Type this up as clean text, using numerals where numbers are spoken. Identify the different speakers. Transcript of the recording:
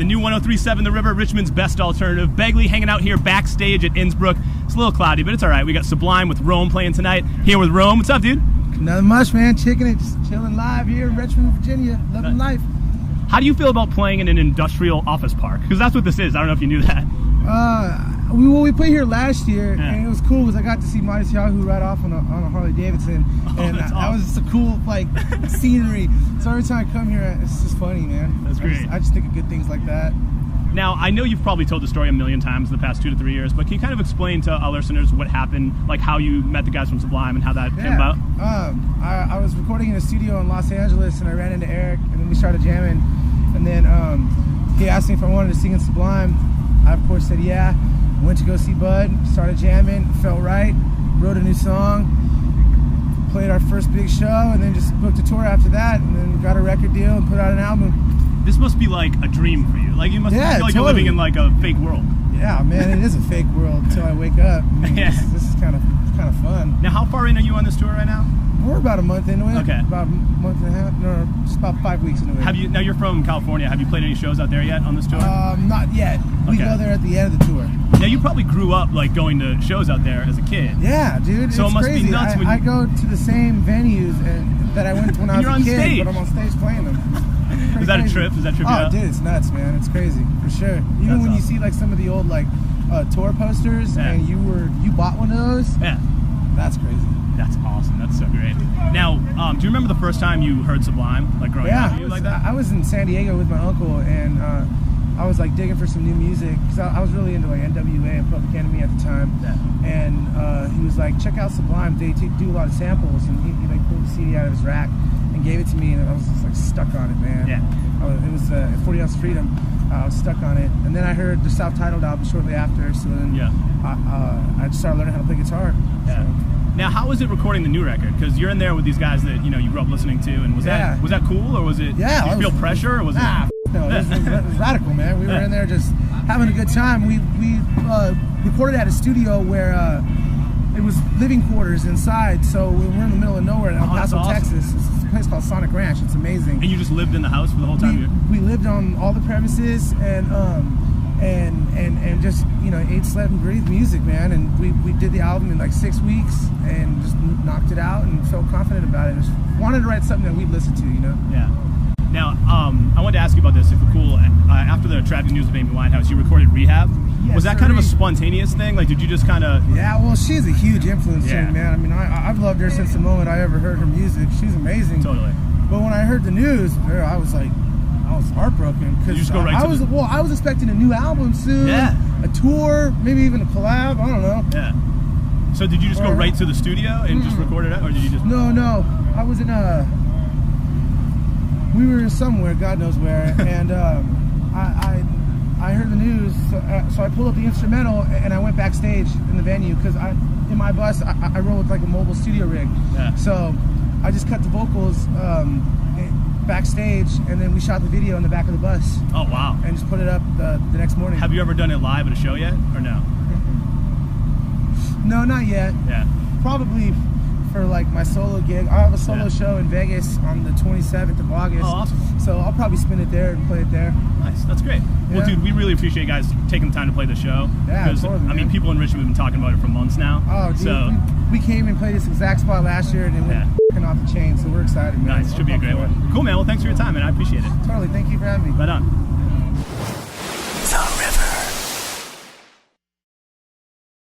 Speaker 1: the new 103.7 The River, Richmond's best alternative. Begley hanging out here backstage at Innsbruck. It's a little cloudy, but it's all right. We got Sublime with Rome playing tonight. Here with Rome. What's up, dude?
Speaker 2: Nothing much, man. Kicking it, just chilling live here in Richmond, Virginia. Loving life.
Speaker 1: How do you feel about playing in an industrial office park? Because that's what this is. I don't know if you knew that.
Speaker 2: We played here last year, and it was cool because I got to see Midas Yahoo ride off on a Harley Davidson, and
Speaker 1: that's
Speaker 2: that
Speaker 1: awesome.
Speaker 2: was just a cool scenery. So every time I come here, it's just funny, man.
Speaker 1: That's great.
Speaker 2: I just think of good things like that.
Speaker 1: Now, I know you've probably told the story a million times in the past 2 to 3 years, but can you kind of explain to our listeners what happened, like how you met the guys from Sublime and how that came about?
Speaker 2: I was recording in a studio in Los Angeles, and I ran into Eric, and then we started jamming, and then he asked me if I wanted to sing in Sublime. I, of course, said yeah. Went to go see Bud, started jamming, felt right, wrote a new song, played our first big show, and then just booked a tour after that, and then got a record deal and put out an album.
Speaker 1: This must be like a dream for you. Like you must feel like
Speaker 2: totally.
Speaker 1: you're living in like a fake world.
Speaker 2: Yeah, man, it is a fake world until I wake up. I mean, this is kind of fun.
Speaker 1: Now, how far in are you on this tour right now?
Speaker 2: We're about a month into it.
Speaker 1: Okay.
Speaker 2: About a month and a half. No, just about 5 weeks into it.
Speaker 1: Now you're from California. Have you played any shows out there yet on this tour?
Speaker 2: Not yet. We go there at the end of the tour.
Speaker 1: Now you probably grew up like going to shows out there as a kid.
Speaker 2: Yeah, dude.
Speaker 1: So
Speaker 2: it's
Speaker 1: it must
Speaker 2: crazy.
Speaker 1: be nuts when
Speaker 2: I go to the same venues that I went to when I was
Speaker 1: you're
Speaker 2: a
Speaker 1: on
Speaker 2: kid,
Speaker 1: stage.
Speaker 2: but I'm on stage playing them.
Speaker 1: Is that a trip? Does that trip you out?
Speaker 2: Dude, it's nuts, man. It's crazy for sure. Even
Speaker 1: That's
Speaker 2: when you
Speaker 1: awesome.
Speaker 2: see like some of the old tour posters, and you bought one of those.
Speaker 1: Yeah.
Speaker 2: That's crazy.
Speaker 1: That's awesome. That's so great. Now, do you remember the first time you heard Sublime, like growing up?
Speaker 2: I was in San Diego with my uncle, and I was like digging for some new music because I was really into like NWA and Public Enemy at the time.
Speaker 1: Yeah.
Speaker 2: And he was like, check out Sublime. They do a lot of samples, and he like pulled the CD out of his rack and gave it to me, and I was just like stuck on it, man.
Speaker 1: Yeah.
Speaker 2: It was 40 Ounce Freedom. I was stuck on it, and then I heard the self-titled album shortly after. So then I just started learning how to play guitar.
Speaker 1: Yeah.
Speaker 2: So.
Speaker 1: Now, how was it recording the new record? Because you're in there with these guys that you grew up listening to, and was that cool, or was it?
Speaker 2: Yeah.
Speaker 1: Did you feel pressure, or was it?
Speaker 2: No, it was radical, man. We were in there just having a good time. We recorded at a studio where it was living quarters inside, so we're in the middle of nowhere in El Paso,
Speaker 1: awesome.
Speaker 2: Texas. It's a place called Sonic Ranch. It's amazing.
Speaker 1: And you just lived in the house for the whole time?
Speaker 2: We lived on all the premises, and just ate, slept, and breathed music, man. And we did the album in like 6 weeks and just knocked it out and felt confident about it. Just wanted to write something that we'd listen to,
Speaker 1: Yeah. Now, I wanted to ask you about this, if it's cool. After the tragic news of Amy Winehouse, you recorded Rehab.
Speaker 2: Yes,
Speaker 1: was that kind of a spontaneous thing? Like, did you just kind of...
Speaker 2: Yeah, well, she's a huge influence to me, man. I mean, I've loved her since the moment I ever heard her music. She's amazing.
Speaker 1: Totally.
Speaker 2: But when I heard the news, I was heartbroken.
Speaker 1: You just go right to
Speaker 2: I was expecting a new album soon.
Speaker 1: Yeah.
Speaker 2: A tour, maybe even a collab. I don't know.
Speaker 1: Yeah. So did you just go right to the studio and just record it out, or did you just...
Speaker 2: No. I was in we were somewhere, God knows where, and I heard the news, so I pulled up the instrumental and I went backstage in the venue because in my bus I roll with like a mobile studio rig.
Speaker 1: Yeah.
Speaker 2: So I just cut the vocals backstage, and then we shot the video in the back of the bus.
Speaker 1: Oh, wow.
Speaker 2: And just put it up the next morning.
Speaker 1: Have you ever done it live at a show yet, or no?
Speaker 2: No, not yet.
Speaker 1: Yeah.
Speaker 2: Probably for like my solo gig. I have a solo show in Vegas on the 27th of August.
Speaker 1: Oh, awesome.
Speaker 2: So I'll probably spin it there and play it there.
Speaker 1: Nice. That's great. Well, dude, we really appreciate you guys taking the time to play the show.
Speaker 2: Yeah,
Speaker 1: because
Speaker 2: totally,
Speaker 1: I mean,
Speaker 2: man.
Speaker 1: people in Richmond have been talking about it for months now.
Speaker 2: Oh, dude,
Speaker 1: so
Speaker 2: we came and played this exact spot last year, and it went f***ing off the chain. So we're excited, man.
Speaker 1: nice. Should be a great one. Cool, man. Well, thanks for your time, man. I appreciate it.
Speaker 2: Totally. Thank you for having me.
Speaker 1: Right on.